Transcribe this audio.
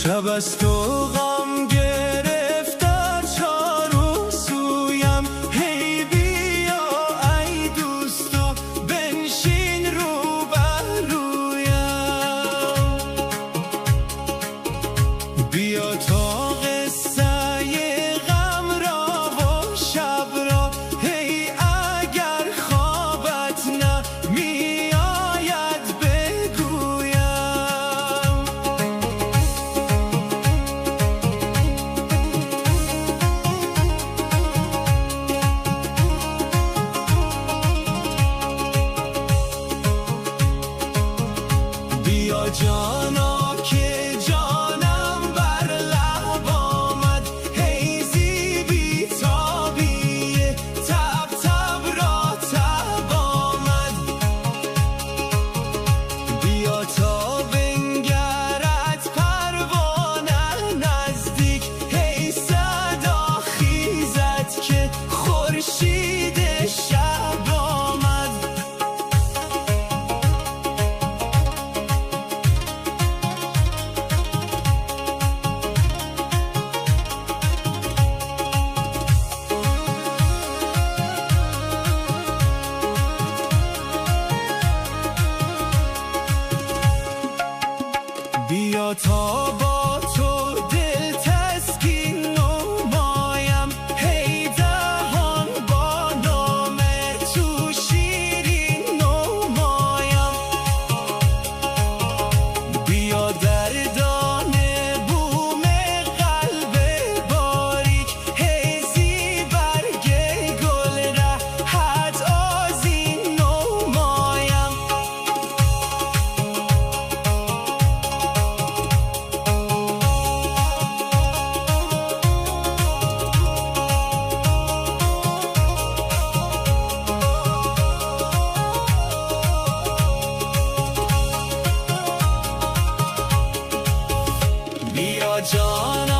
شب از تو غم گرفتن چارو سویم، هی بیا ای دوستو بنشین رو برویم. بیا تا قصه غم را و شب را، هی اگر خوابت نمیآید بگویم. بیا جانا که جانم بر لب آمد، هی زیبی تابیه تب تب را تب آمد. بیا تا بنگرد پروانه نزدیک، هی صدا خیزد که خورشید شب آمد. بیا تا با تو دل تسکین نمایم، هی دهان با نام تو شیرین نمایم. بیا در دانه بوم قلب باریک، هی زی برگ گل رهت آذین نمایم. بیا جان